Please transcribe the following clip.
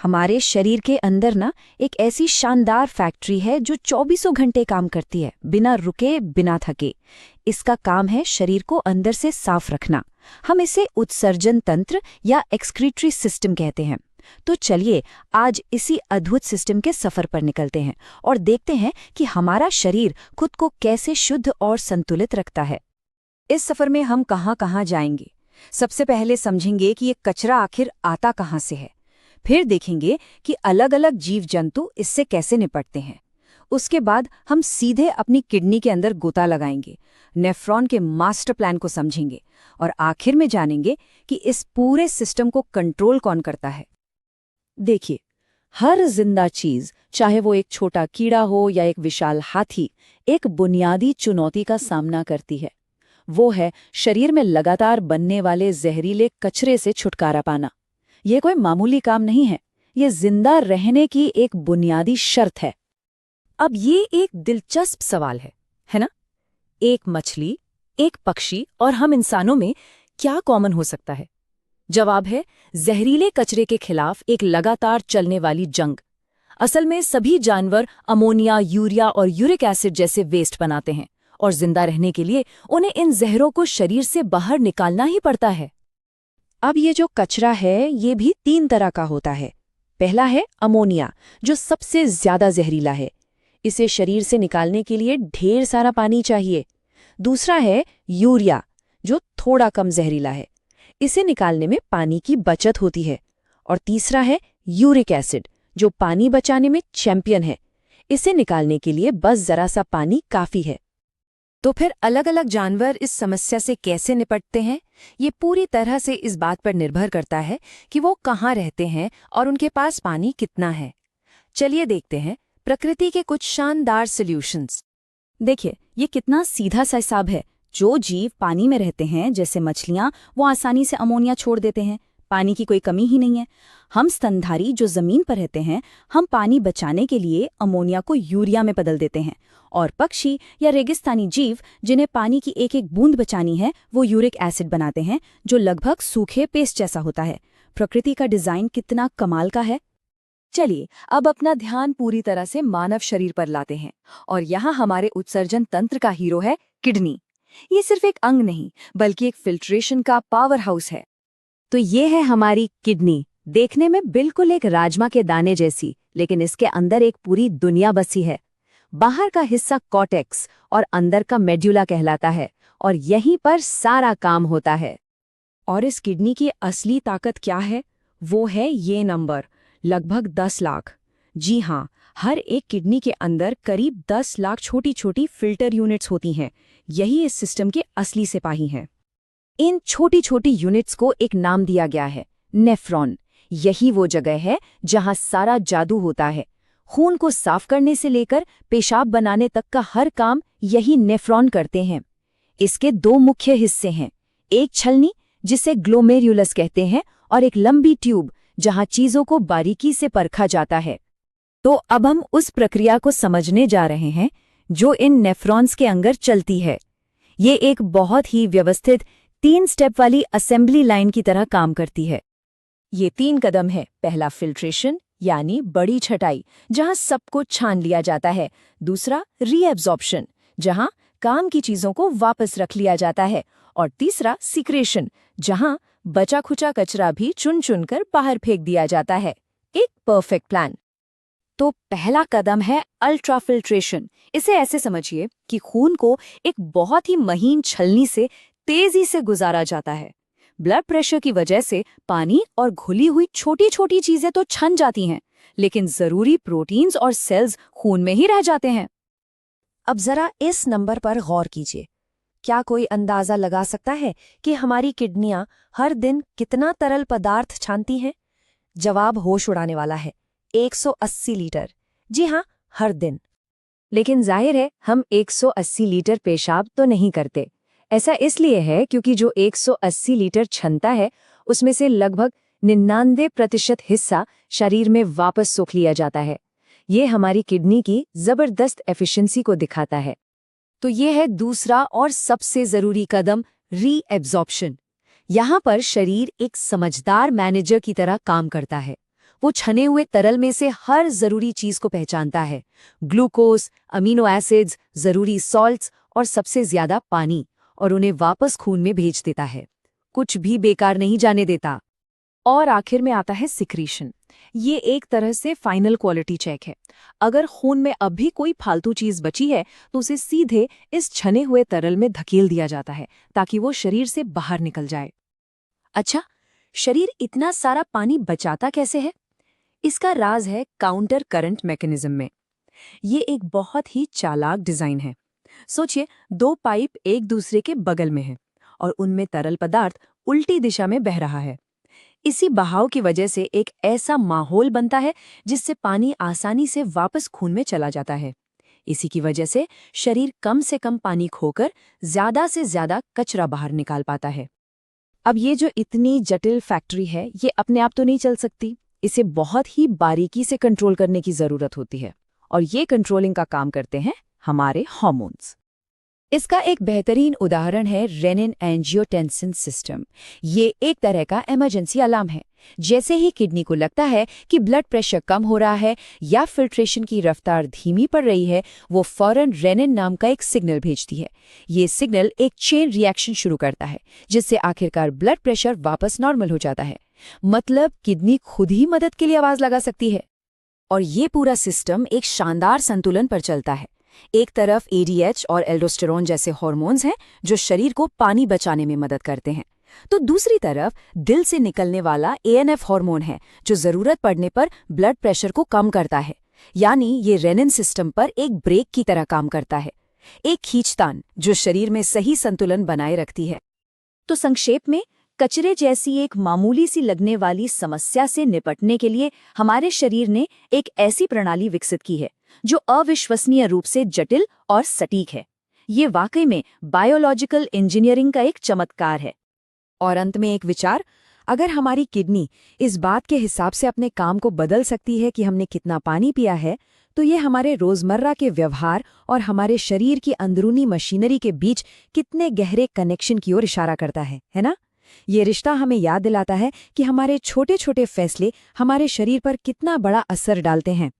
हमारे शरीर के अंदर ना एक ऐसी शानदार फैक्ट्री है जो 24 घंटे काम करती है, बिना रुके बिना थके। इसका काम है शरीर को अंदर से साफ रखना। हम इसे उत्सर्जन तंत्र या एक्सक्रीटरी सिस्टम कहते हैं। तो चलिए आज इसी अद्भुत सिस्टम के सफर पर निकलते हैं और देखते हैं कि हमारा शरीर खुद को कैसे शुद्ध और संतुलित रखता है। इस सफर में हम कहाँ जाएंगे। सबसे पहले समझेंगे कि ये कचरा आखिर आता कहाँ से है। फिर देखेंगे कि अलग अलग जीव जंतु इससे कैसे निपटते हैं। उसके बाद हम सीधे अपनी किडनी के अंदर गोता लगाएंगे, नेफ्रॉन के मास्टर प्लान को समझेंगे और आखिर में जानेंगे कि इस पूरे सिस्टम को कंट्रोल कौन करता है। देखिए, हर जिंदा चीज, चाहे वो एक छोटा कीड़ा हो या एक विशाल हाथी, एक बुनियादी चुनौती का सामना करती है। वो है शरीर में लगातार बनने वाले जहरीले कचरे से छुटकारा पाना। ये कोई मामूली काम नहीं है, ये जिंदा रहने की एक बुनियादी शर्त है। अब ये एक दिलचस्प सवाल है ना? एक मछली, एक पक्षी और हम इंसानों में क्या कॉमन हो सकता है? जवाब है जहरीले कचरे के खिलाफ एक लगातार चलने वाली जंग। असल में सभी जानवर अमोनिया, यूरिया और यूरिक एसिड जैसे वेस्ट बनाते हैं और जिंदा रहने के लिए उन्हें इन जहरों को शरीर से बाहर निकालना ही पड़ता है। अब ये जो कचरा है ये भी 3 तरह का होता है। पहला है अमोनिया, जो सबसे ज्यादा जहरीला है। इसे शरीर से निकालने के लिए ढेर सारा पानी चाहिए। दूसरा है यूरिया, जो थोड़ा कम जहरीला है। इसे निकालने में पानी की बचत होती है। और तीसरा है यूरिक एसिड, जो पानी बचाने में चैंपियन है। इसे निकालने के लिए बस जरा सा पानी काफी है। तो फिर अलग अलग जानवर इस समस्या से कैसे निपटते हैं? ये पूरी तरह से इस बात पर निर्भर करता है कि वो कहाँ रहते हैं और उनके पास पानी कितना है। चलिए देखते हैं प्रकृति के कुछ शानदार सॉल्यूशंस। देखिए, ये कितना सीधा सा हिसाब है। जो जीव पानी में रहते हैं, जैसे मछलियाँ, वो आसानी से अमोनिया छोड़ देते हैं। पानी की कोई कमी ही नहीं है। हम स्तनधारी जो जमीन पर रहते हैं, हम पानी बचाने के लिए अमोनिया को यूरिया में बदल देते हैं। और पक्षी या रेगिस्तानी जीव, जिन्हें पानी की एक एक बूंद बचानी है, वो यूरिक एसिड बनाते हैं, जो लगभग सूखे पेस्ट जैसा होता है। प्रकृति का डिजाइन कितना कमाल का है। चलिए अब अपना ध्यान पूरी तरह से मानव शरीर पर लाते हैं और यहाँ हमारे उत्सर्जन तंत्र का हीरो है किडनी। ये सिर्फ एक अंग नहीं, बल्कि एक फिल्ट्रेशन का पावर हाउस है। तो ये है हमारी किडनी, देखने में बिल्कुल एक राजमा के दाने जैसी, लेकिन इसके अंदर एक पूरी दुनिया बसी है। बाहर का हिस्सा कॉर्टेक्स और अंदर का मेड्यूला कहलाता है और यहीं पर सारा काम होता है। और इस किडनी की असली ताकत क्या है? वो है ये नंबर, लगभग 10 लाख। जी हाँ, हर एक किडनी के अंदर करीब 10 लाख छोटी छोटी फिल्टर यूनिट्स होती हैं। यही इस सिस्टम के असली सिपाही हैं। इन छोटी छोटी यूनिट्स को एक नाम दिया गया है, नेफ्रॉन। यही वो जगह है जहां सारा जादू होता है। खून को साफ करने से लेकर पेशाब बनाने तक का हर काम यही नेफ्रॉन करते हैं। इसके 2 मुख्य हिस्से हैं, एक छलनी जिसे ग्लोमेरुलस कहते हैं और एक लंबी ट्यूब जहां चीजों को बारीकी से परखा जाता है। तो अब हम उस प्रक्रिया को समझने जा रहे हैं जो इन नेफ्रॉन्स के अंदर चलती है। ये एक बहुत ही व्यवस्थित 3 स्टेप वाली असेंबली लाइन की तरह काम करती है। ये 3 कदम है। पहला फिल्ट्रेशन, यानी बड़ी छटाई, जहां सब कुछ छान लिया जाता है। दूसरा रीएब्जॉर्प्शन, जहां काम की चीजों को वापस रख लिया जाता है। और तीसरा सीक्रेशन, जहां बचा खुचा कचरा भी चुन चुन कर बाहर फेंक दिया जाता है। एक परफेक्ट प्लान। तो पहला कदम है अल्ट्राफिल्ट्रेशन। इसे ऐसे समझिए कि खून को एक बहुत ही महीन छलनी से तेजी से गुजारा जाता है। ब्लड प्रेशर की वजह से पानी और घुली हुई छोटी छोटी चीजें तो छन जाती हैं, लेकिन जरूरी प्रोटीन्स और सेल्स खून में ही रह जाते हैं। अब जरा इस नंबर पर गौर कीजिए। क्या कोई अंदाजा लगा सकता है कि हमारी किडनियां हर दिन कितना तरल पदार्थ छानती हैं? जवाब होश उड़ाने वाला है, 180 लीटर। जी हाँ, हर दिन। लेकिन जाहिर है हम 180 लीटर पेशाब तो नहीं करते। ऐसा इसलिए है क्योंकि जो 180 लीटर क्षमता है, उसमें से लगभग 99% हिस्सा शरीर में वापस सोख लिया जाता है। ये हमारी किडनी की जबरदस्त एफिशिएंसी को दिखाता है। तो ये है दूसरा और सबसे जरूरी कदम, रीएब्जॉर्प्शन। यहाँ पर शरीर एक समझदार मैनेजर की तरह काम करता है। वो छने हुए तरल में से हर जरूरी चीज को पहचानता है, ग्लूकोज, अमीनो एसिड्स, जरूरी सॉल्ट्स और सबसे ज्यादा पानी, और उन्हें वापस खून में भेज देता है। कुछ भी बेकार नहीं जाने देता। और आखिर में आता है सिक्रीशन। ये एक तरह से फाइनल क्वालिटी चेक है। अगर खून में अब भी कोई फालतू चीज बची है तो उसे सीधे इस छने हुए तरल में धकेल दिया जाता है ताकि वो शरीर से बाहर निकल जाए। अच्छा, शरीर इतना सारा पानी बचाता कैसे है? इसका राज है काउंटर करंट मैकेनिज्म में। ये एक बहुत ही चालाक डिजाइन है। सोचिए, दो पाइप एक दूसरे के बगल में हैं और उनमें तरल पदार्थ उल्टी दिशा में बह रहा है। इसी बहाव की वजह से एक ऐसा माहौल बनता है जिससे पानी आसानी से वापस खून में चला जाता है। इसी की वजह से शरीर कम से कम पानी खोकर ज्यादा से ज्यादा कचरा बाहर निकाल पाता है। अब ये जो इतनी जटिल फैक्ट्री है, ये अपने आप तो नहीं चल सकती। इसे बहुत ही बारीकी से कंट्रोल करने की जरूरत होती है, और ये कंट्रोलिंग का काम करते हैं हमारे हार्मोन्स। इसका एक बेहतरीन उदाहरण है रेनिन एंजियोटेंसिन सिस्टम। ये एक तरह का इमरजेंसी अलार्म है। जैसे ही किडनी को लगता है कि ब्लड प्रेशर कम हो रहा है या फिल्ट्रेशन की रफ्तार धीमी पड़ रही है, वो फौरन रेनिन नाम का एक सिग्नल भेजती है। ये सिग्नल एक चेन रिएक्शन शुरू करता है, जिससे आखिरकार ब्लड प्रेशर वापस नॉर्मल हो जाता है। मतलब किडनी खुद ही मदद के लिए आवाज लगा सकती है। और ये पूरा सिस्टम एक शानदार संतुलन पर चलता है। एक तरफ एडीएच और एल्डोस्टेरोन जैसे हार्मोन्स हैं जो शरीर को पानी बचाने में मदद करते हैं, तो दूसरी तरफ दिल से निकलने वाला एएनएफ हार्मोन है जो जरूरत पड़ने पर ब्लड प्रेशर को कम करता है। यानी ये रेनिन सिस्टम पर एक ब्रेक की तरह काम करता है, एक खींचतान जो शरीर में सही संतुलन बनाए रखती है। तो संक्षेप में, कचरे जैसी एक मामूली सी लगने वाली समस्या से निपटने के लिए हमारे शरीर ने एक ऐसी प्रणाली विकसित की है जो अविश्वसनीय रूप से जटिल और सटीक है। ये वाकई में बायोलॉजिकल इंजीनियरिंग का एक चमत्कार है। और अंत में एक विचार, अगर हमारी किडनी इस बात के हिसाब से अपने काम को बदल सकती है कि हमने कितना पानी पिया है, तो ये हमारे रोजमर्रा के व्यवहार और हमारे शरीर की अंदरूनी मशीनरी के बीच कितने गहरे कनेक्शन की ओर इशारा करता है ना? ये रिश्ता हमें याद दिलाता है कि हमारे छोटे छोटे फैसले हमारे शरीर पर कितना बड़ा असर डालते हैं।